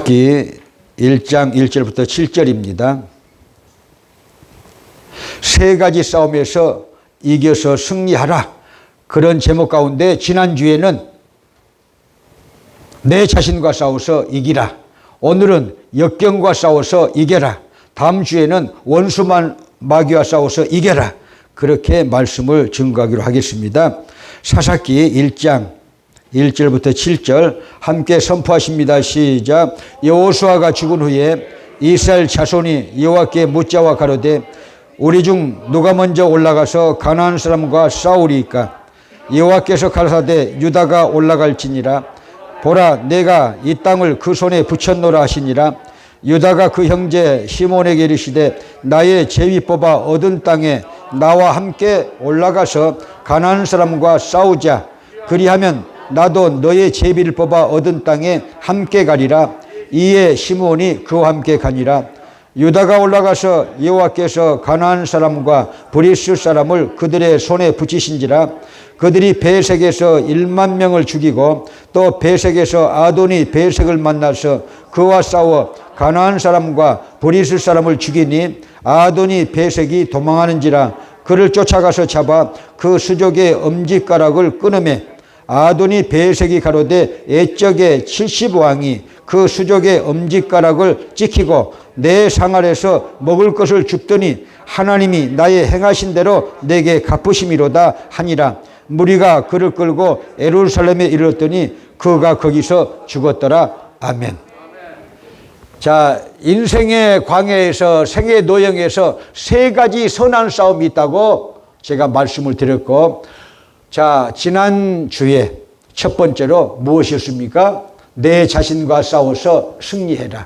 사사기 1장 1절부터 7절입니다. 세 가지 싸움에서 이겨서 승리하라. 그런 제목 가운데 지난주에는 내 자신과 싸워서 이기라. 오늘은 역경과 싸워서 이겨라. 다음 주에는 원수만 마귀와 싸워서 이겨라. 그렇게 말씀을 증거하기로 하겠습니다. 사사기 1장 1절부터 7절 함께 선포하십니다. 시작. 여호수아가 죽은 후에 이스라엘 자손이 여호와께 묻자와 가로되 우리 중 누가 먼저 올라가서 가나안 사람과 싸우리이까? 여호와께서 가라사대 유다가 올라갈지니라. 보라, 내가 이 땅을 그 손에 붙였노라 하시니라. 유다가 그 형제 시몬에게 이르시되 나의 제위 뽑아 얻은 땅에 나와 함께 올라가서 가나안 사람과 싸우자. 그리하면 나도 너의 제비를 뽑아 얻은 땅에 함께 가리라. 이에 시므온이 그와 함께 가니라. 유다가 올라가서 여호와께서 가나안 사람과 브리스 사람을 그들의 손에 붙이신지라. 그들이 베색에서 1만 명을 죽이고 또 베색에서 아도니 베색을 만나서 그와 싸워 가나안 사람과 브리스 사람을 죽이니 아도니 베색이 도망하는지라. 그를 쫓아가서 잡아 그 수족의 엄지가락을 끊으매 아도니 베색이 가로되 애적의 70왕이 그 수족의 엄지가락을 찍히고 내 상알에서 먹을 것을 줍더니 하나님이 나의 행하신 대로 내게 갚으심이로다 하니라. 무리가 그를 끌고 예루살렘에 이르렀더니 그가 거기서 죽었더라. 아멘. 자, 인생의 광야에서 생의 노역에서 세 가지 선한 싸움이 있다고 제가 말씀을 드렸고, 자, 지난주에 첫 번째로 무엇이었습니까? 내 자신과 싸워서 승리해라.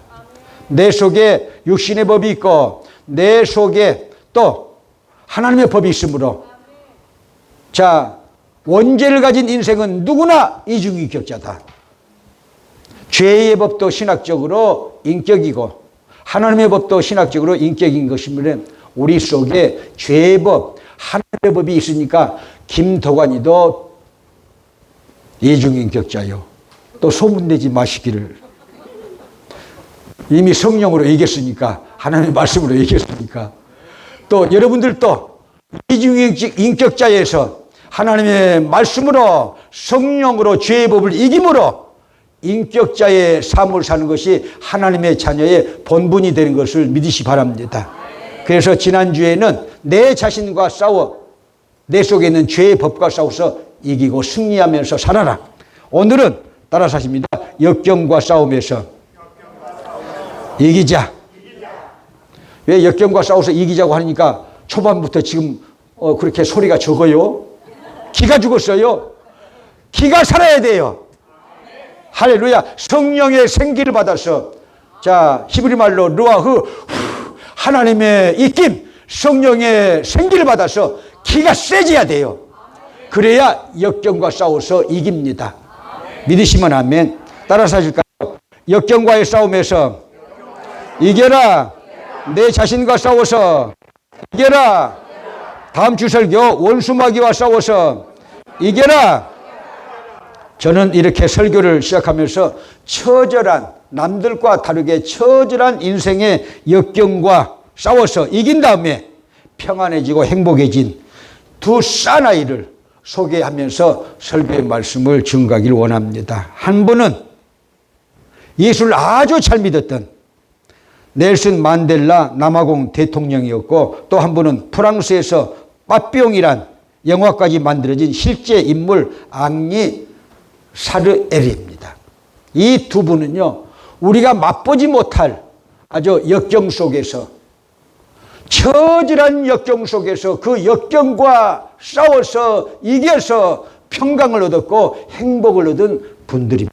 내 속에 육신의 법이 있고 내 속에 또 하나님의 법이 있으므로, 자, 원죄를 가진 인생은 누구나 이중인격자다. 죄의 법도 신학적으로 인격이고 하나님의 법도 신학적으로 인격인 것이므로 우리 속에 죄의 법, 하나님의 법이 있으니까 김도관이도 이중인격자요. 또 소문내지 마시기를. 이미 성령으로 이겼으니까, 하나님의 말씀으로 이겼으니까. 또 여러분들도 이중인격자에서 하나님의 말씀으로 성령으로 죄의 법을 이김으로 인격자의 삶을 사는 것이 하나님의 자녀의 본분이 되는 것을 믿으시 바랍니다. 그래서 지난주에는 내 자신과 싸워 내 속에 있는 죄의 법과 싸워서 이기고 승리하면서 살아라. 오늘은 따라서 하십니다. 역경과 싸움에서 이기자. 왜 역경과 싸워서 이기자고 하니까 초반부터 지금 그렇게 소리가 적어요? 기가 죽었어요. 기가 살아야 돼요. 할렐루야. 성령의 생기를 받아서, 자, 히브리 말로 르아흐, 하나님의 입김, 성령의 생기를 받아서 기가 세져야 돼요. 그래야 역경과 싸워서 이깁니다. 믿으시면 아멘. 따라서 하실까요? 역경과의 싸움에서 이겨라. 내 자신과 싸워서 이겨라. 다음 주 설교 원수마귀와 싸워서 이겨라. 저는 이렇게 설교를 시작하면서 처절한, 남들과 다르게 처절한 인생의 역경과 싸워서 이긴 다음에 평안해지고 행복해진 두 사나이를 소개하면서 설교의 말씀을 증거하기를 원합니다. 한 분은 예수를 아주 잘 믿었던 넬슨 만델라 남아공 대통령이었고, 또 한 분은 프랑스에서 빠삐용이란 영화까지 만들어진 실제 인물 앙리 사르에르입니다. 이 두 분은요, 우리가 맛보지 못할 아주 역경 속에서, 처절한 역경 속에서 그 역경과 싸워서 이겨서 평강을 얻었고 행복을 얻은 분들입니다.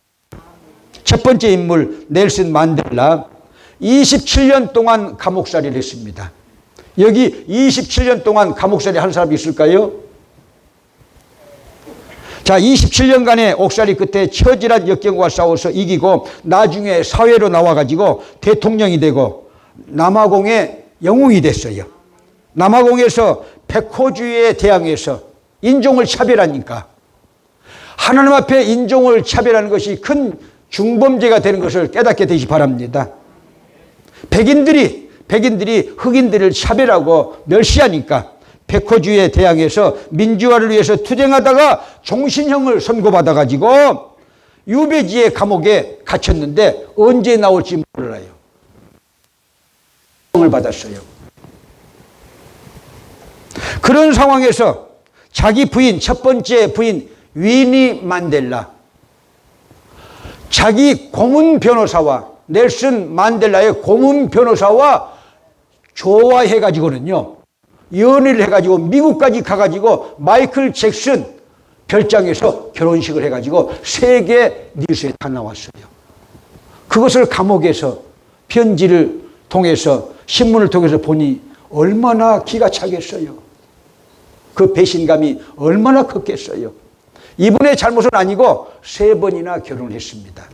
첫 번째 인물 넬슨 만델라, 27년 동안 감옥살이를 했습니다. 여기 27년 동안 감옥살이 한 사람이 있을까요? 자, 27년간의 옥살이 끝에 처절한 역경과 싸워서 이기고 나중에 사회로 나와가지고 대통령이 되고 남아공의 영웅이 됐어요. 남아공에서 백호주의에 대항해서 인종을 차별하니까, 하나님 앞에 인종을 차별하는 것이 큰 중범죄가 되는 것을 깨닫게 되시 바랍니다. 백인들이 흑인들을 차별하고 멸시하니까 백호주의에 대항해서 민주화를 위해서 투쟁하다가 종신형을 선고받아가지고 유배지의 감옥에 갇혔는데 언제 나올지 몰라요. 을 받았어요. 그런 상황에서 자기 부인, 첫 번째 부인 위니 만델라, 자기 고문 변호사와 넬슨 만델라의 고문 변호사와 좋아해가지고는요, 연애를 해가지고 미국까지 가가지고 마이클 잭슨 별장에서 결혼식을 해가지고 세계 뉴스에 다 나왔어요. 그것을 감옥에서 편지를 통해서 신문을 통해서 보니 얼마나 기가 차겠어요. 그 배신감이 얼마나 컸겠어요. 이분의 잘못은 아니고 3번이나 결혼을 했습니다.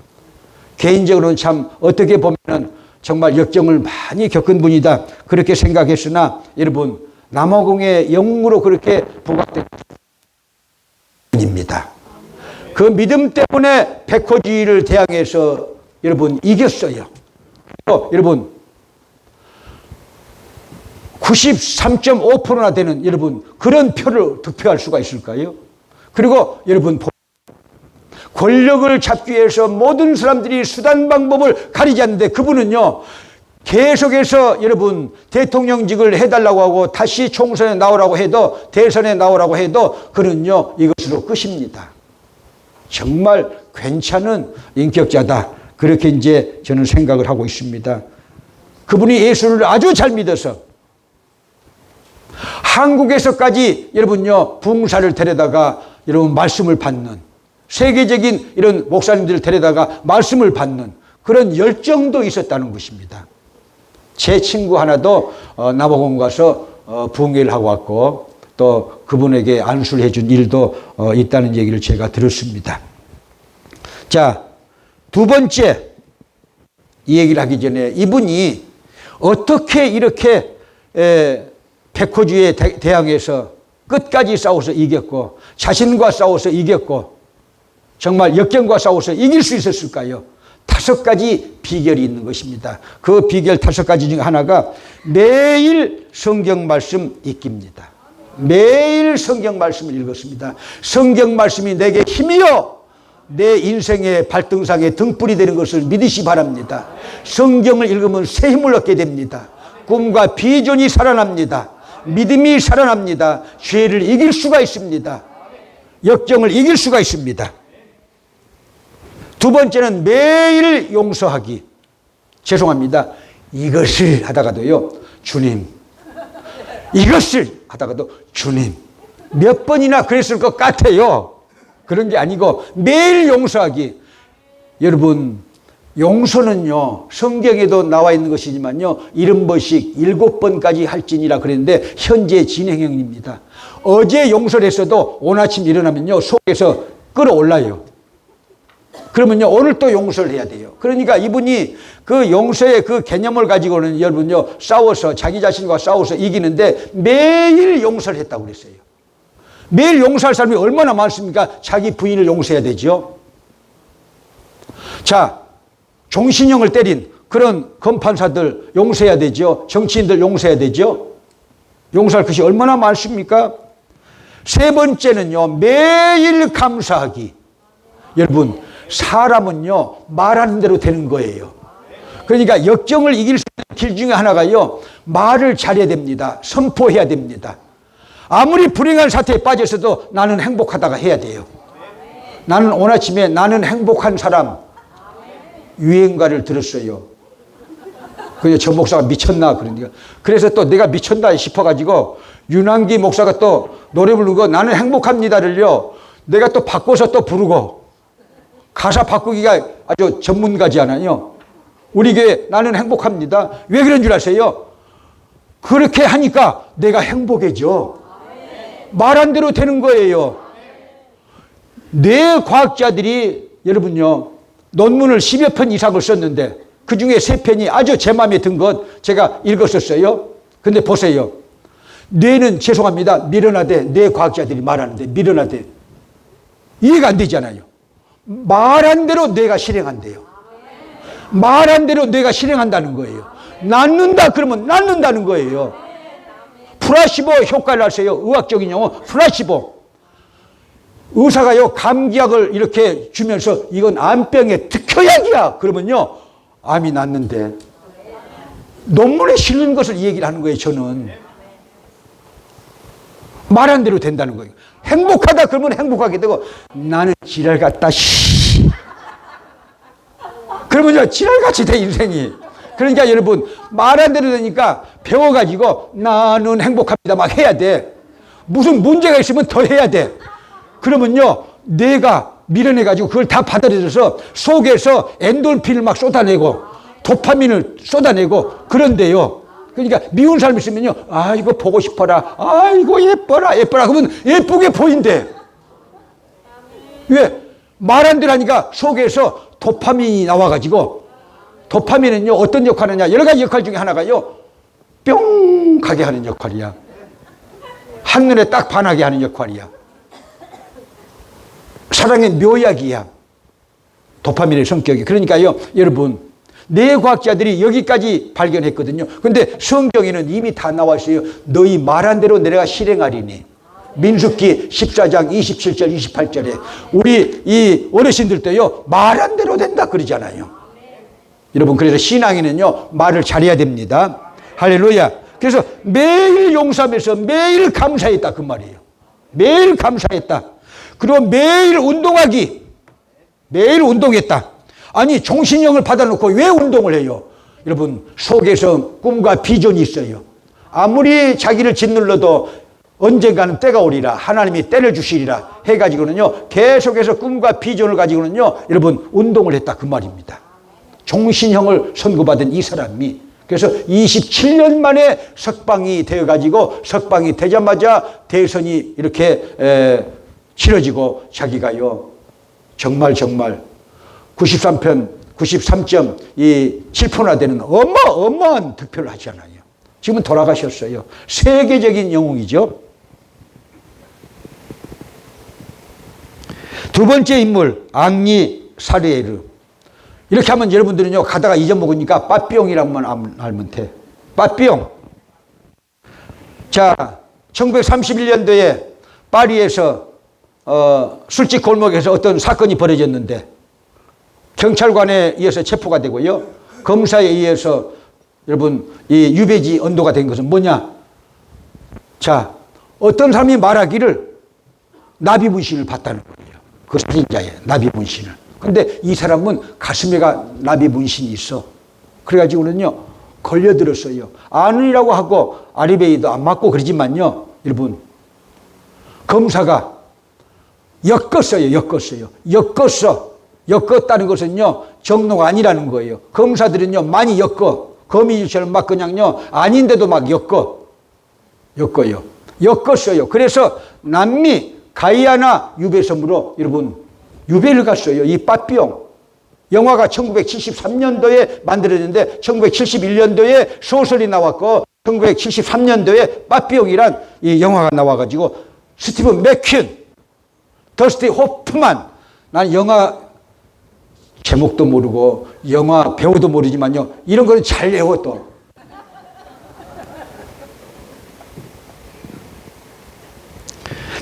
개인적으로는 참 어떻게 보면 정말 역경을 많이 겪은 분이다 그렇게 생각했으나 여러분 남아공의 영웅으로 그렇게 부각된 분입니다. 그 믿음 때문에 백호주의를 대항해서 여러분 이겼어요. 여러분 93.5%나 되는 여러분 그런 표를 득표할 수가 있을까요? 그리고 여러분 권력을 잡기 위해서 모든 사람들이 수단 방법을 가리지 않는데 그분은요 계속해서 여러분 대통령직을 해달라고 하고 다시 총선에 나오라고 해도 대선에 나오라고 해도 그는요 이것으로 끝입니다. 정말 괜찮은 인격자다 그렇게 이제 저는 생각을 하고 있습니다. 그분이 예수를 아주 잘 믿어서 한국에서까지 여러분요 붕사를 데려다가 여러분 말씀을 받는 세계적인 이런 목사님들을 데려다가 말씀을 받는 그런 열정도 있었다는 것입니다. 제 친구 하나도 남아공 가서 부흥회를 하고 왔고 또 그분에게 안수를 해준 일도 있다는 얘기를 제가 들었습니다. 자, 두 번째 이 얘기를 하기 전에 이분이 어떻게 이렇게 백호주의에 대항해서 끝까지 싸워서 이겼고 자신과 싸워서 이겼고 정말 역경과 싸워서 이길 수 있었을까요? 5가지 비결이 있는 것입니다. 그 비결 5가지 중 하나가 매일 성경 말씀 읽기입니다. 매일 성경 말씀을 읽었습니다. 성경 말씀이 내게 힘이요 내 인생의 발등상의 등불이 되는 것을 믿으시 바랍니다. 성경을 읽으면 새 힘을 얻게 됩니다. 꿈과 비전이 살아납니다. 믿음이 살아납니다. 죄를 이길 수가 있습니다. 역경을 이길 수가 있습니다. 두 번째는 매일 용서하기. 죄송합니다. 이것을 하다가도요, 주님. 이것을 하다가도 주님. 몇 번이나 그랬을 것 같아요. 그런 게 아니고 매일 용서하기. 여러분, 용서는요, 성경에도 나와 있는 것이지만요, 70번씩 7번까지 할지니라 그랬는데, 현재 진행형입니다. 어제 용서를 했어도 오늘 아침 일어나면요, 속에서 끌어올라요. 그러면요, 오늘 또 용서를 해야 돼요. 그러니까 이분이 그 용서의 그 개념을 가지고는 여러분요, 싸워서, 자기 자신과 싸워서 이기는데 매일 용서를 했다고 그랬어요. 매일 용서할 사람이 얼마나 많습니까? 자기 부인을 용서해야 되죠. 자, 종신형을 때린 그런 검판사들 용서해야 되죠. 정치인들 용서해야 되죠. 용서할 것이 얼마나 많습니까? 세 번째는요, 매일 감사하기. 여러분, 사람은요, 말하는 대로 되는 거예요. 그러니까 역경을 이길 수 있는 길 중에 하나가요, 말을 잘해야 됩니다. 선포해야 됩니다. 아무리 불행한 사태에 빠져서도 나는 행복하다가 해야 돼요. 나는 오늘 아침에 나는 행복한 사람 유행가를 들었어요. 그래서 저 목사가 미쳤나 그러니까. 그래서 또 내가 미쳤나 싶어가지고 윤한기 목사가 또 노래 부르고 나는 행복합니다를요, 내가 또 바꿔서 또 부르고, 가사 바꾸기가 아주 전문가지않아요. 우리 교회 나는 행복합니다. 왜 그런 줄 아세요? 그렇게 하니까 내가 행복해져. 말한 대로 되는 거예요. 뇌과학자들이 여러분요, 논문을 10여 편 이상을 썼는데 그 중에 3편이 아주 제 마음에 든 것 제가 읽었었어요. 근데 보세요. 뇌는 죄송합니다. 미련하되, 뇌과학자들이 말하는데 미련하되 이해가 안 되잖아요. 말한 대로 뇌가 실행한대요. 말한 대로 뇌가 실행한다는 거예요. 낫는다 그러면 낫는다는 거예요. 플라시보 효과를 아세요? 의학적인 용어 플라시보. 의사가요 감기약을 이렇게 주면서 이건 암병의 특효약이야 그러면요 암이 낫는데, 논문에 실린 것을 이 얘기를 하는 거예요. 저는 말한 대로 된다는 거예요. 행복하다 그러면 행복하게 되고, 나는 지랄 같다 그러면요 지랄같이 돼 인생이. 그러니까 여러분 말한 대로 되니까 배워가지고 나는 행복합니다 막 해야 돼. 무슨 문제가 있으면 더 해야 돼. 그러면요 뇌가 밀어내가지고 그걸 다 받아들여서 속에서 엔돌핀을 막 쏟아내고 도파민을 쏟아내고 그런데요. 그러니까 미운 사람 있으면요 아이고 보고 싶어라, 아이고 예뻐라 예뻐라 그러면 예쁘게 보인대. 왜? 말한 대로 하니까 속에서 도파민이 나와가지고, 도파민은요 어떤 역할을 하냐, 여러 가지 역할 중에 하나가요 뿅 가게 하는 역할이야. 한눈에 딱 반하게 하는 역할이야. 사랑의 묘약이야 도파민의 성격이. 그러니까요 여러분 뇌과학자들이 여기까지 발견했거든요. 근데 성경에는 이미 다 나와 있어요. 너희 말한 대로 내가 실행하리니. 민수기 14장 27절 28절에 우리 이 어르신들도요 말한 대로 된다 그러잖아요. 여러분 그래서 신앙인은요 말을 잘해야 됩니다. 할렐루야. 그래서 매일 용서하면서 매일 감사했다 그 말이에요. 매일 감사했다. 그리고 매일 운동하기. 매일 운동했다. 아니 종신형을 받아놓고 왜 운동을 해요? 여러분 속에서 꿈과 비전이 있어요. 아무리 자기를 짓눌러도 언젠가는 때가 오리라, 하나님이 때를 주시리라 해가지고는요 계속해서 꿈과 비전을 가지고는요 여러분 운동을 했다 그 말입니다. 종신형을 선고받은 이 사람이 그래서 27년 만에 석방이 되어가지고, 석방이 되자마자 대선이 이렇게 치러지고 자기가요 정말 93.7%나 되는 어마어마한 득표를 하잖아요. 지금은 돌아가셨어요. 세계적인 영웅이죠. 두 번째 인물 앙리 사르에르. 이렇게 하면 여러분들은요 가다가 잊어먹으니까 빠삐용이라고만 알면 돼. 빠삐용. 자, 1931년도에 파리에서 술집 골목에서 어떤 사건이 벌어졌는데 경찰관에 의해서 체포가 되고요. 검사에 의해서 여러분 이 유배지 언도가 된 것은 뭐냐? 자, 어떤 사람이 말하기를 나비문신을 봤다는 거예요. 그 살인자의 나비문신을. 근데 이 사람은 가슴에가 나비문신이 있어. 그래가지고는요 걸려들었어요. 아니라고 하고 아리베이도 안 맞고 그러지만요 여러분 검사가 엮었다는 것은요 정로가 아니라는 거예요. 검사들은요 많이 엮어. 거미줄처럼 막 그냥요 아닌데도 막 엮었어요. 그래서 남미 가이아나 유배섬으로 여러분 유배를 갔어요. 이 빠삐용. 영화가 1973년도에 만들어졌는데 1971년도에 소설이 나왔고 1973년도에 빠삐용이란 이 영화가 나와가지고 스티븐 맥퀸, 더스티 호프만, 난 영화 제목도 모르고 영화 배우도 모르지만요 이런 거는 잘 외워 또.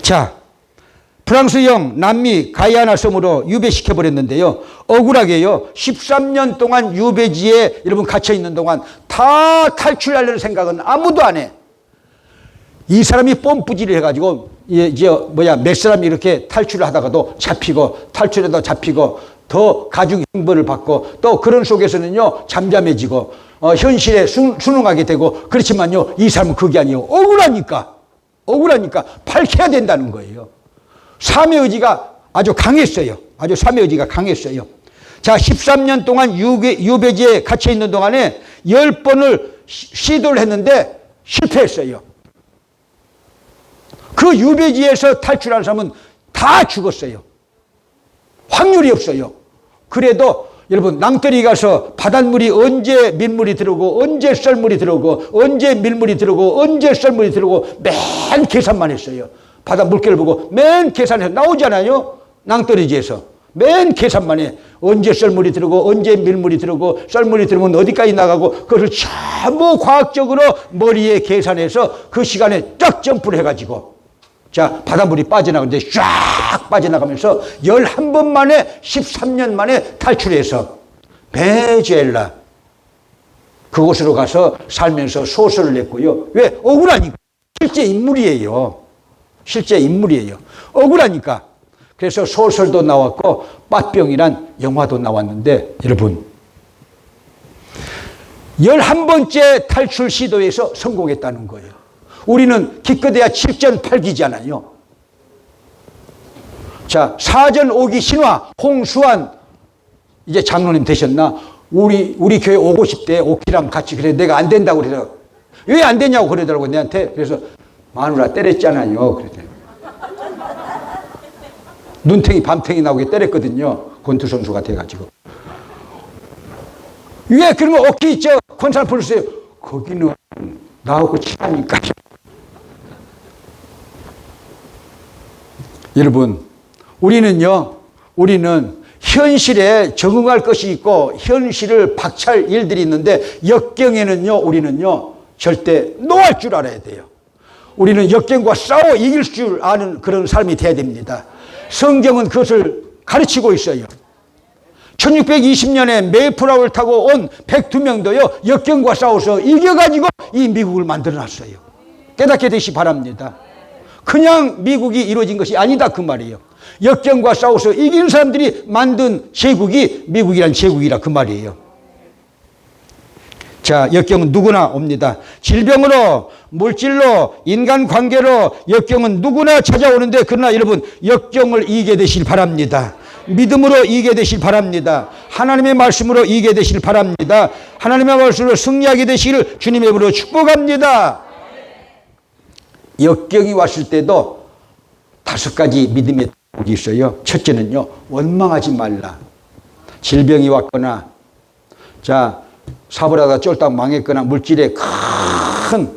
자, 프랑스형 남미 가이아나 섬으로 유배시켜버렸는데요. 억울하게요 13년 동안 유배지에 여러분 갇혀있는 동안 다 탈출하려는 생각은 아무도 안 해. 이 사람이 뽐뿌질을 해가지고 몇 사람이 이렇게 탈출을 하다가도 잡히고 탈출하다 잡히고 더 가중 형벌을 받고 또 그런 속에서는요 잠잠해지고 현실에 순응하게 되고. 그렇지만요 이 사람은 그게 아니에요. 억울하니까 밝혀야 된다는 거예요. 삶의 의지가 아주 강했어요. 삶의 의지가 강했어요. 자, 13년 동안 유배지에 갇혀 있는 동안에 10번을 시도를 했는데 실패했어요. 그 유배지에서 탈출한 사람은 다 죽었어요. 확률이 없어요. 그래도 여러분 낭떠러기 가서 바닷물이 언제 민물이 들어오고 언제 썰물이 들어오고 언제 밀물이 들어오고 언제 썰물이 들어오고 맨 계산만 했어요. 바다 물결을 보고 맨 계산해서 나오잖아요. 낭떠러지에서 맨 계산만 해. 언제 썰물이 들어오고 언제 밀물이 들어오고 썰물이 들어오면 어디까지 나가고 그것을 전부 과학적으로 머리에 계산해서 그 시간에 쫙 점프를 해가지고 자 바닷물이 빠져나가는데 쫙 빠져나가면서 11번 만에 13년 만에 탈출해서 베네수엘라 그곳으로 가서 살면서 소설을 냈고요. 왜? 억울하니까. 실제 인물이에요. 실제 인물이에요. 억울하니까. 그래서 소설도 나왔고 빠병이란 영화도 나왔는데 여러분 11번째 탈출 시도에서 성공했다는 거예요. 우리는 기껏해야 7전 8기잖아요. 자, 4전 5기 신화 홍수환 이제 장로님 되셨나? 우리 교회 오고 싶대. 오키랑 같이. 그래 내가 안 된다고 그래서 왜 안 되냐고 그러더라고 내한테. 그래서 마누라 때렸잖아요. 그랬더니 눈탱이 밤탱이 나오게 때렸거든요. 권투 선수가 돼가지고. 왜 그러면 오키 저 권산 풀었어요. 거기는 나하고 친하니까. 여러분 우리는 현실에 적응할 것이 있고 현실을 박차할 일들이 있는데 역경에는요 우리는요 절대 노할 줄 알아야 돼요. 우리는 역경과 싸워 이길 줄 아는 그런 삶이 돼야 됩니다. 성경은 그것을 가르치고 있어요. 1620년에 메이플라워를 타고 온 102명도요 역경과 싸워서 이겨가지고 이 미국을 만들어놨어요. 깨닫게 되시 바랍니다. 그냥 미국이 이루어진 것이 아니다 그 말이에요. 역경과 싸워서 이긴 사람들이 만든 제국이 미국이란 제국이라 그 말이에요. 자, 역경은 누구나 옵니다. 질병으로, 물질로, 인간관계로 역경은 누구나 찾아오는데 그러나 여러분 역경을 이기게 되실 바랍니다. 믿음으로 이기게 되실 바랍니다. 하나님의 말씀으로 이기게 되실 바랍니다. 하나님의 말씀으로 승리하게 되시기를 주님의 이름으로 축복합니다. 역경이 왔을 때도 5가지 믿음의 복이 있어요. 첫째는요, 원망하지 말라. 질병이 왔거나, 자, 사업하다가 쫄딱 망했거나, 물질에 큰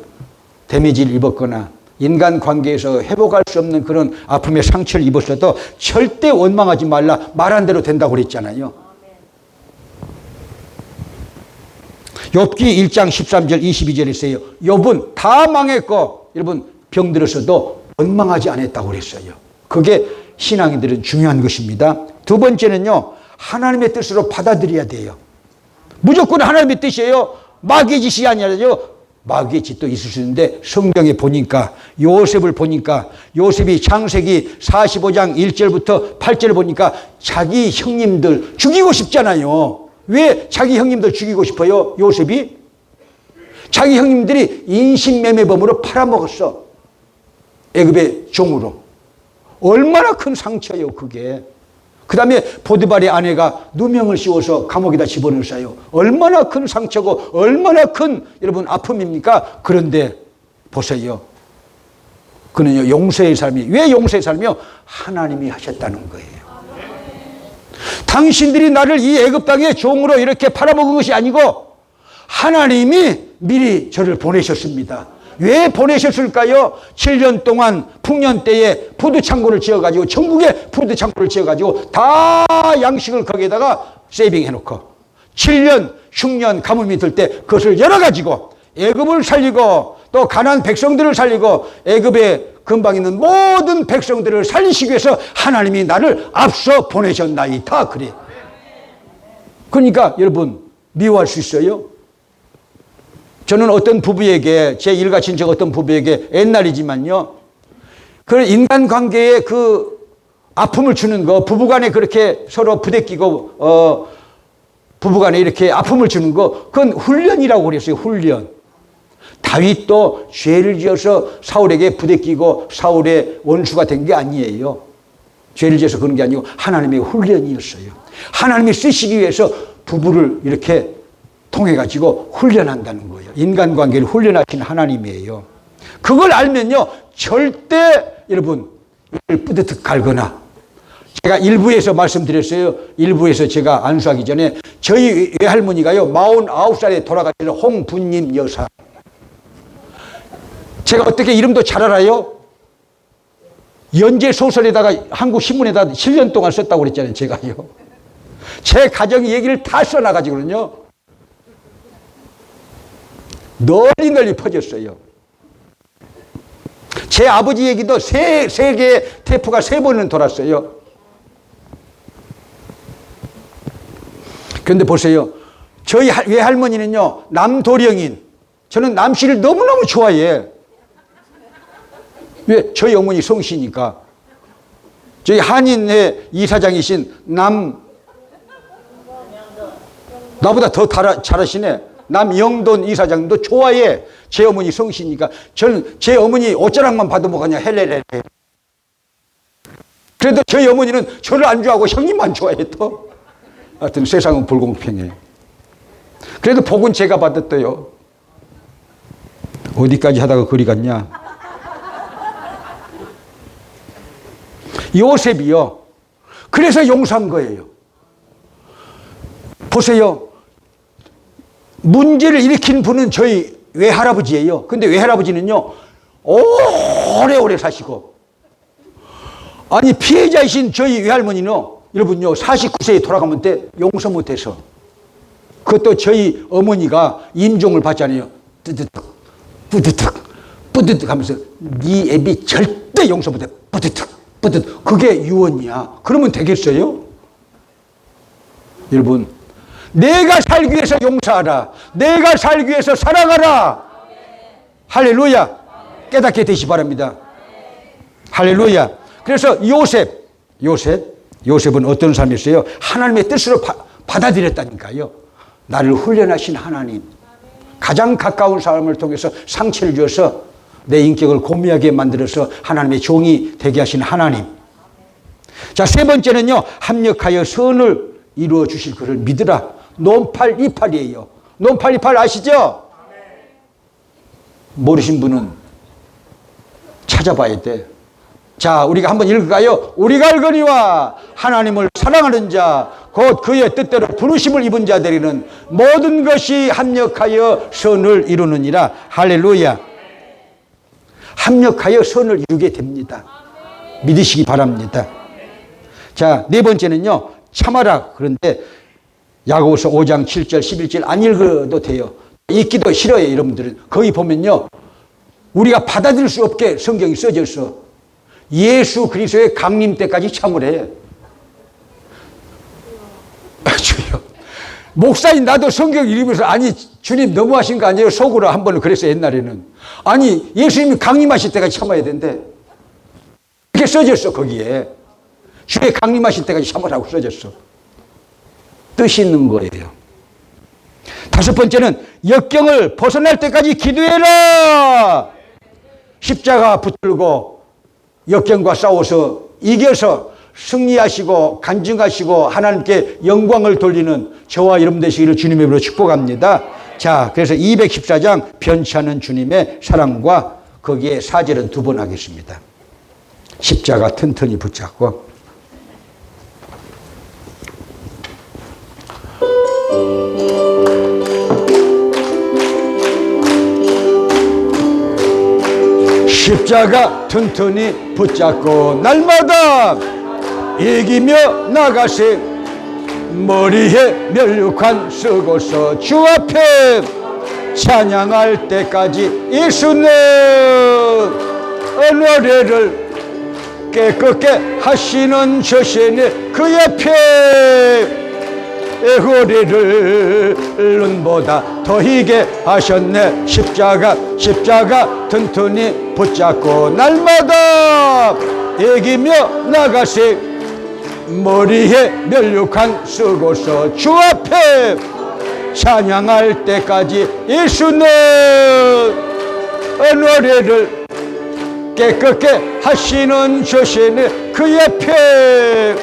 데미지를 입었거나, 인간관계에서 회복할 수 없는 그런 아픔의 상처를 입었어도 절대 원망하지 말라. 말한 대로 된다고 그랬잖아요. 욥기 1장 13절 22절에 있어요. 욥은 다 망했고 여러분 병들어서도 원망하지 않았다고 그랬어요. 그게 신앙인들은 중요한 것입니다. 두 번째는요, 하나님의 뜻으로 받아들여야 돼요. 무조건 하나님의 뜻이에요. 마귀의 짓이 아니라요. 마귀의 짓도 있을 수 있는데 성경에 보니까 요셉을 보니까 요셉이 창세기 45장 1절부터 8절을 보니까 자기 형님들 죽이고 싶잖아요. 왜 자기 형님들 죽이고 싶어요? 요셉이? 자기 형님들이 인신매매범으로 팔아먹었어. 애굽의 종으로. 얼마나 큰 상처예요 그게. 그 다음에 보드발의 아내가 누명을 씌워서 감옥에다 집어넣었어요. 얼마나 큰 상처고 얼마나 큰 여러분 아픔입니까? 그런데 보세요. 그는요 용서의 삶이. 왜 용서의 삶이요? 하나님이 하셨다는 거예요. 당신들이 나를 이 애굽 땅의 종으로 이렇게 팔아먹은 것이 아니고 하나님이 미리 저를 보내셨습니다. 왜 보내셨을까요? 7년 동안 풍년 때에 푸드창고를 지어가지고 전국에 푸드창고를 지어가지고 다 양식을 거기에다가 세이빙 해놓고 7년 흉년 가뭄이 들 때 그것을 열어가지고 애굽을 살리고 또 가나안 백성들을 살리고 애굽에 근방 있는 모든 백성들을 살리시기 위해서 하나님이 나를 앞서 보내셨나이다. 그래. 그러니까 여러분 미워할 수 있어요? 저는 어떤 부부에게 제 일가 친척 어떤 부부에게 옛날이지만요. 그 인간관계에 그 아픔을 주는 거 부부간에 그렇게 서로 부대끼고 부부간에 이렇게 아픔을 주는 거 그건 훈련이라고 그랬어요. 훈련. 다윗도 죄를 지어서 사울에게 부대끼고 사울의 원수가 된 게 아니에요. 죄를 지어서 그런 게 아니고 하나님의 훈련이었어요. 하나님이 쓰시기 위해서 부부를 이렇게 통해가지고 훈련한다는 거예요. 인간관계를 훈련하신 하나님이에요. 그걸 알면요 절대 여러분 이를 뿌듯 갈거나 제가 일부에서 말씀드렸어요. 일부에서 제가 안수하기 전에 저희 외할머니가요 49살에 돌아가신 홍분님 여사. 제가 어떻게 이름도 잘 알아요? 연재 소설에다가 한국 신문에다 7년 동안 썼다고 그랬잖아요, 제가요. 제 가정 얘기를 다 써놔가지고는요, 널리 널리 퍼졌어요. 제 아버지 얘기도 세계의 테이프가 3번은 돌았어요. 그런데 보세요. 저희 외할머니는요, 남도령인, 저는 남씨를 너무너무 좋아해. 왜? 저희 어머니 성씨니까. 저희 한인회 이사장이신 나보다 더 잘하시네. 남영돈 이사장도 좋아해. 제 어머니 성씨니까. 저는 제 어머니 옷자락만 봐도 뭐 그냥 헬레레. 그래도 저희 어머니는 저를 안 좋아하고 형님만 좋아해 또. 하여튼 세상은 불공평해. 그래도 복은 제가 받았대요. 어디까지 하다가 그리 갔냐. 요셉이요. 그래서 용서한 거예요. 보세요. 문제를 일으킨 분은 저희 외할아버지예요. 근데 외할아버지는요, 오래오래 사시고. 아니, 피해자이신 저희 외할머니는, 여러분요, 49세에 돌아가면 때 용서 못해서. 그것도 저희 어머니가 임종을 받잖아요. 뿌드득, 뿌드득, 뿌드득 하면서, 네 애비 절대 용서 못해. 뿌드득, 뿌드득. 그게 유언이야. 그러면 되겠어요? 여러분, 내가 살기 위해서 용서하라. 내가 살기 위해서 사랑하라. 할렐루야. 깨닫게 되시 바랍니다. 할렐루야. 그래서 요셉은 어떤 사람이었어요? 하나님의 뜻으로 받아들였다니까요. 나를 훈련하신 하나님, 가장 가까운 사람을 통해서 상처를 주어서 내 인격을 고미하게 만들어서 하나님의 종이 되게 하신 하나님. 자, 세 번째는요, 합력하여 선을 이루어 주실 그를 믿으라. 논팔이팔이에요. 논팔이팔 아시죠? 모르신 분은 찾아봐야 돼. 자, 우리가 한번 읽을까요? 우리가 알거니와 하나님을 사랑하는 자, 곧 그의 뜻대로 부르심을 입은 자들이는 모든 것이 합력하여 선을 이루느니라. 할렐루야. 합력하여 선을 이루게 됩니다. 믿으시기 바랍니다. 자, 네 번째는요, 참아라. 그런데 야고보서 5장 7절 11절 안 읽어도 돼요. 읽기도 싫어요. 여러분들은 거기 보면요, 우리가 받아들일 수 없게 성경이 써져서 예수 그리스도의 강림 때까지 참으래. 주여, 목사인 나도 성경 읽으면서, 아니 주님 너무하신 거 아니에요? 속으로 한 번은 그랬어요. 옛날에는. 아니 예수님이 강림하실 때까지 참아야 된대. 이렇게 써졌어. 거기에 주의 강림하실 때까지 참으라고 써졌어. 뜻이 있는 거예요. 다섯 번째는 역경을 벗어날 때까지 기도해라. 십자가 붙들고 역경과 싸워서 이겨서 승리하시고 간증하시고 하나님께 영광을 돌리는 저와 여러분 되시기를 주님의 이름으로 축복합니다. 자, 그래서 214장 변치 않은 주님의 사랑과 거기에 사절은 2번 하겠습니다. 십자가 튼튼히 붙잡고. 십자가 튼튼히 붙잡고 날마다 이기며 나가세. 머리에 멸류관 쓰고서 주 앞에 찬양할 때까지 예수는 노래를 깨끗게 하시는 저신의 그 옆에 허리를 눈보다 더 희게 하셨네. 십자가 튼튼히 붙잡고 날마다 이기며 나가세. 머리에 멸류관 쓰고서 주 앞에 찬양할 때까지 예수는 노래를 깨끗게 하시는 저신의 그 옆에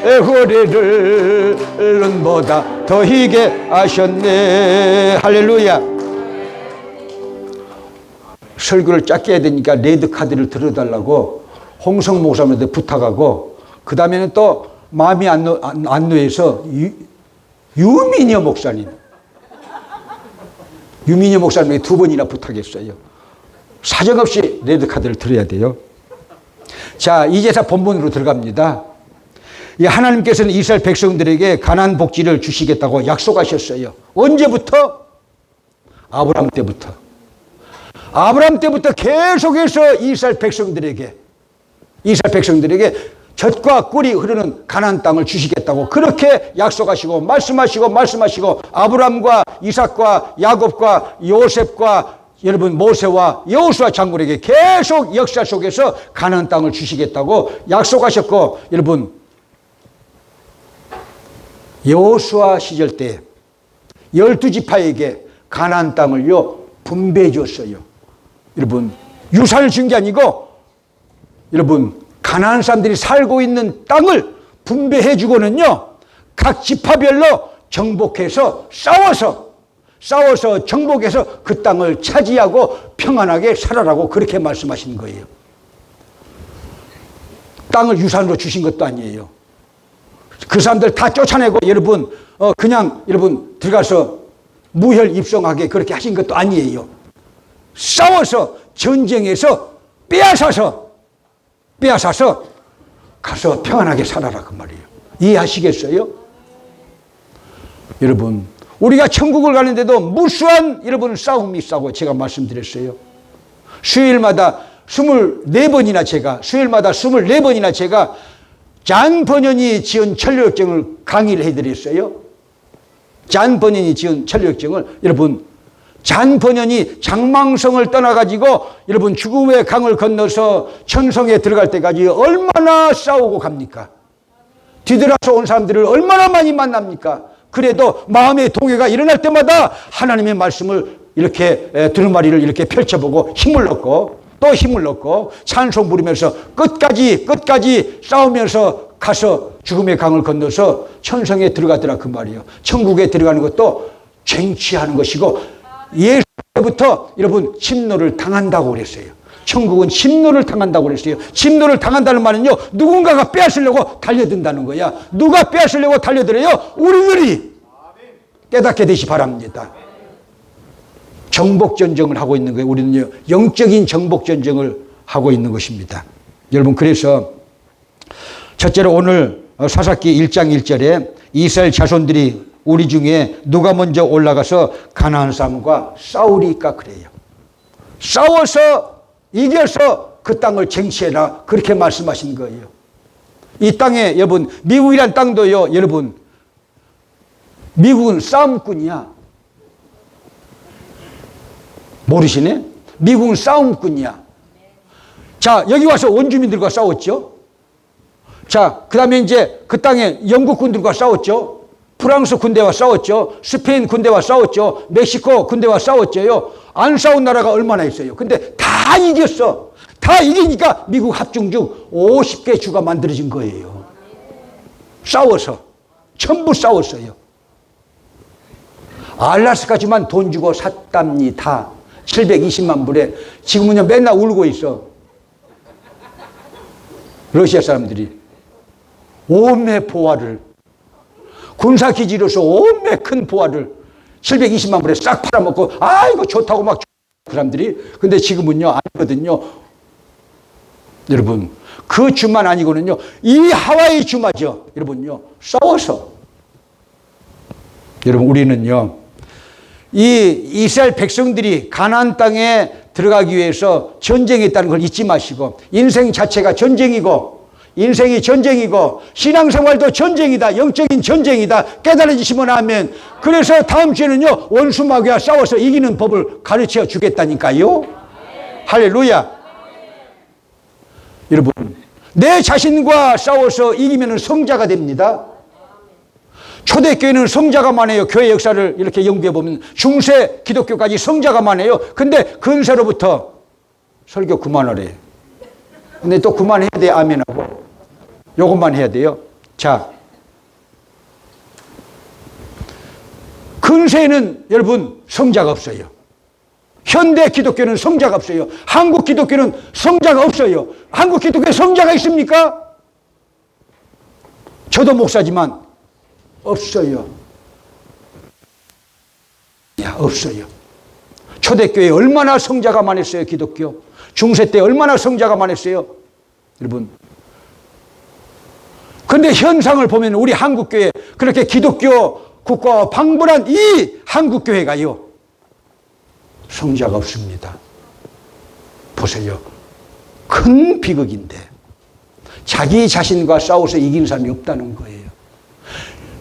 허리를 눈보다 더 희게 하셨네. 할렐루야. 설교를 짧게 해야 되니까 레드카드를 들어달라고 홍성 목사님한테 부탁하고, 그 다음에는 또 마음이 안 놓여서 유민여 목사님에게 2번이나 부탁했어요. 사정없이 레드카드를 들어야 돼요. 자, 이제 다 본문으로 들어갑니다. 하나님께서는 이스라엘 백성들에게 가나안 복지를 주시겠다고 약속하셨어요. 언제부터? 아브라함 때부터. 아브라함 때부터 계속해서 이스라엘 백성들에게 젖과 꿀이 흐르는 가나안 땅을 주시겠다고 그렇게 약속하시고 말씀하시고 아브라함과 이삭과 야곱과 요셉과 여러분 모세와 여호수아 장군에게 계속 역사 속에서 가나안 땅을 주시겠다고 약속하셨고, 여러분 여호수아 시절 때 12지파에게 가나안 땅을요 분배해 줬어요. 여러분 유산을 준 게 아니고 여러분 가나안 사람들이 살고 있는 땅을 분배해 주고는요 각 지파별로 정복해서 싸워서 정복해서 그 땅을 차지하고 평안하게 살아라고 그렇게 말씀하신 거예요. 땅을 유산으로 주신 것도 아니에요. 그 사람들 다 쫓아내고 여러분 그냥 여러분 들어가서 무혈 입성하게 그렇게 하신 것도 아니에요. 싸워서 전쟁에서 빼앗아서 가서 평안하게 살아라 그 말이에요. 이해하시겠어요? 여러분 우리가 천국을 가는데도 무수한 여러분 싸움이 있다고 제가 말씀드렸어요. 수요일마다 24번이나 제가 잔 번연이 지은 천류역정을 강의를 해드렸어요. 잔 번연이 지은 천류역정을 여러분 잔 번연이 장망성을 떠나가지고 여러분 죽음의 강을 건너서 천성에 들어갈 때까지 얼마나 싸우고 갑니까? 뒤돌아서 온 사람들을 얼마나 많이 만납니까? 그래도 마음의 동요가 일어날 때마다 하나님의 말씀을 이렇게 두루마리를 이렇게 펼쳐보고 힘을 얻고 찬송 부르면서 끝까지 싸우면서 가서 죽음의 강을 건너서 천성에 들어가더라 그 말이에요. 천국에 들어가는 것도 쟁취하는 것이고 예수부터 여러분 침노를 당한다고 그랬어요. 천국은 침노를 당한다고 그랬어요. 침노를 당한다는 말은요 누군가가 빼앗으려고 달려든다는 거야. 누가 빼앗으려고 달려들어요? 우리들이 깨닫게 되시 바랍니다. 정복전쟁을 하고 있는 거예요. 우리는요 영적인 정복전쟁을 하고 있는 것입니다. 여러분 그래서 첫째로 오늘 사사기 1장 1절에 이스라엘 자손들이 우리 중에 누가 먼저 올라가서 가나안 사람과 싸우리까 그래요. 싸워서 이겨서 그 땅을 쟁취해라 그렇게 말씀하신 거예요. 이 땅에 여러분 미국이란 땅도요 여러분 미국은 싸움꾼이야. 모르시네? 미국은 싸움꾼이야. 자 여기 와서 원주민들과 싸웠죠. 자 그 다음에 이제 그 땅에 영국 군들과 싸웠죠. 프랑스 군대와 싸웠죠. 스페인 군대와 싸웠죠. 멕시코 군대와 싸웠죠. 안 싸운 나라가 얼마나 있어요. 근데 다 이겼어. 다 이기니까 미국 합중 중 50개 주가 만들어진 거예요. 싸워서. 전부 싸웠어요. 알라스카지만 돈 주고 샀답니다. 720만 불에. 지금은요 맨날 울고 있어. 러시아 사람들이. 온매 보화를 군사기지로서 온매 큰 보화를 720만 불에 싹 팔아먹고 이거 좋다고 막 그 사람들이. 근데 지금은요 아니거든요. 여러분 그 주만 아니고는요 이 하와이 주마저 여러분요 싸워서. 여러분 우리는요 이 이스라엘 백성들이 가나안 땅에 들어가기 위해서 전쟁했다는 걸 잊지 마시고 인생 자체가 전쟁이고 인생이 전쟁이고 신앙생활도 전쟁이다. 영적인 전쟁이다. 깨달아지시면 아멘. 그래서 다음 주에는요 원수 마귀와 싸워서 이기는 법을 가르쳐 주겠다니까요. 할렐루야. 여러분 내 자신과 싸워서 이기면 성자가 됩니다. 초대교회는 성자가 많아요. 교회 역사를 이렇게 연구해 보면 중세 기독교까지 성자가 많아요. 근데 근세로부터 설교 그만하래. 근데 또 그만해야 돼. 아멘하고. 요것만 해야 돼요. 자, 근세에는 여러분 성자가 없어요. 현대 기독교는 성자가 없어요. 한국 기독교는 성자가 없어요. 한국 기독교에 성자가 있습니까? 저도 목사지만 없어요. 없어요. 초대교회에 얼마나 성자가 많았어요. 기독교. 중세 때 얼마나 성자가 많았어요. 여러분, 그런데 현상을 보면 우리 한국교회, 그렇게 기독교 국가와 방불한 이 한국교회가요, 성자가 없습니다. 보세요. 큰 비극인데 자기 자신과 싸워서 이기는 사람이 없다는 거예요.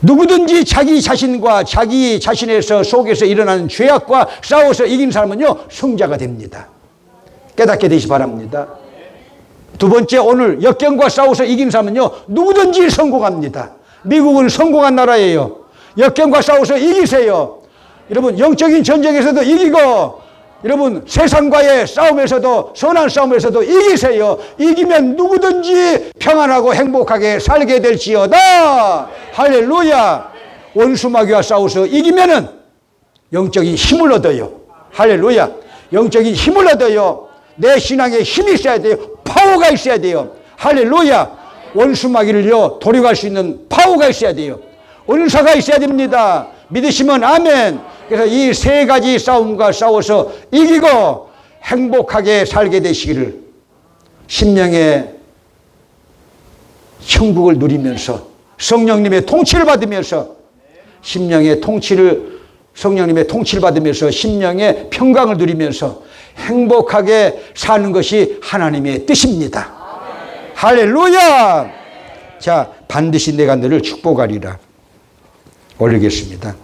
누구든지 자기 자신과 자기 자신에서 속에서 일어나는 죄악과 싸워서 이기는 사람은요, 성자가 됩니다. 깨닫게 되시 바랍니다. 두 번째, 오늘 역경과 싸워서 이긴 사람은요, 누구든지 성공합니다. 미국은 성공한 나라예요. 역경과 싸워서 이기세요. 여러분, 영적인 전쟁에서도 이기고, 여러분, 세상과의 싸움에서도, 선한 싸움에서도 이기세요. 이기면 누구든지 평안하고 행복하게 살게 될지어다. 할렐루야. 원수마귀와 싸워서 이기면은 영적인 힘을 얻어요. 할렐루야. 영적인 힘을 얻어요. 내 신앙에 힘이 있어야 돼요. 파워가 있어야 돼요. 할렐루야. 원수마귀를요, 도륙할 수 있는 파워가 있어야 돼요. 은사가 있어야 됩니다. 믿으시면 아멘. 그래서 이 세 가지 싸움과 싸워서 이기고 행복하게 살게 되시기를, 심령의 천국을 누리면서 성령님의 통치를 받으면서, 심령의 통치를, 성령님의 통치를 받으면서 심령의 평강을 누리면서 행복하게 사는 것이 하나님의 뜻입니다. 할렐루야. 자, 반드시 내가 너를 축복하리라. 올리겠습니다.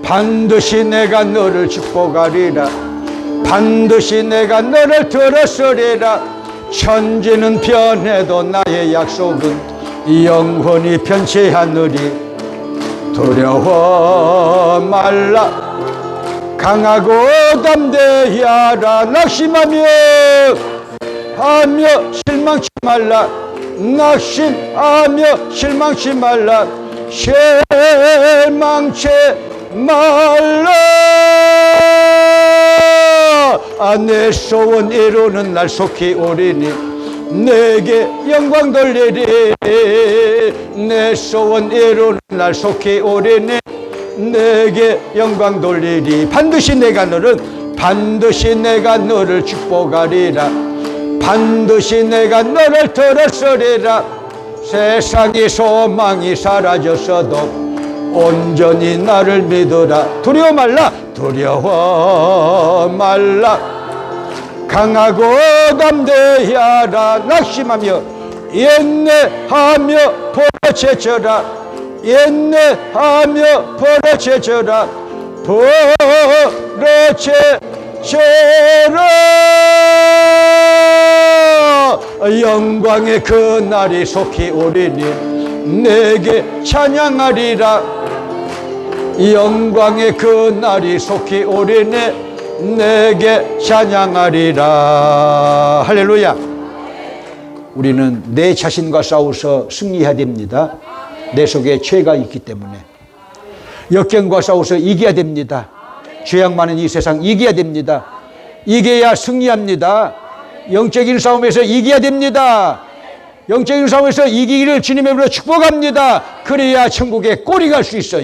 반드시 내가 너를 축복하리라. 반드시 내가 너를 들었으리라. 천지는 변해도 나의 약속은 영원히 변치 않으리. 두려워 말라. 강하고 담대하라. 낙심하며 실망치 말라. 낙심하며 실망치 말라. 실망치 말라. 내 소원 이루는 날 속히 오리니 내게 영광 돌리리. 내 소원 이루는 날 속히 오리니 내게 영광 돌리리. 반드시 내가 너를 축복하리라. 반드시 내가 너를 들었으리라. 세상의 소망이 사라졌어도 온전히 나를 믿으라. 두려워 말라. 강하고 담대하라. 낙심하며 인내하며 벌어제쳐라. 인내하며 벌어제쳐라. 영광의 그 날이 속히 오리니 내게 찬양하리라. 영광의 그 날이 속히 오리니 내게 찬양하리라. 할렐루야. 우리는 내 자신과 싸워서 승리해야 됩니다. 내 속에 죄가 있기 때문에. 역경과 싸워서 이겨야 됩니다. 죄악 많은 이 세상 이겨야 됩니다. 이겨야 승리합니다. 영적인 싸움에서 이겨야 됩니다. 영적인 싸움에서 이기기를 주님의 이름으로 축복합니다. 그래야 천국에 꼬리 갈 수 있어요.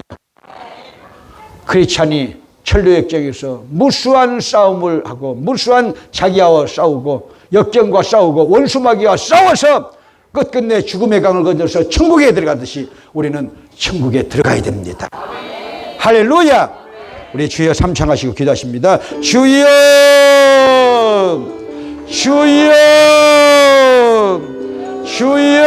크리스찬이 천루역정에서 무수한 싸움을 하고 무수한 자기와 싸우고 역경과 싸우고 원수마귀와 싸워서 끝끝내 죽음의 강을 건너서 천국에 들어가듯이 우리는 천국에 들어가야 됩니다. 할렐루야. 우리 주여 삼창하시고 기도하십니다. 주여, 주여, 주여.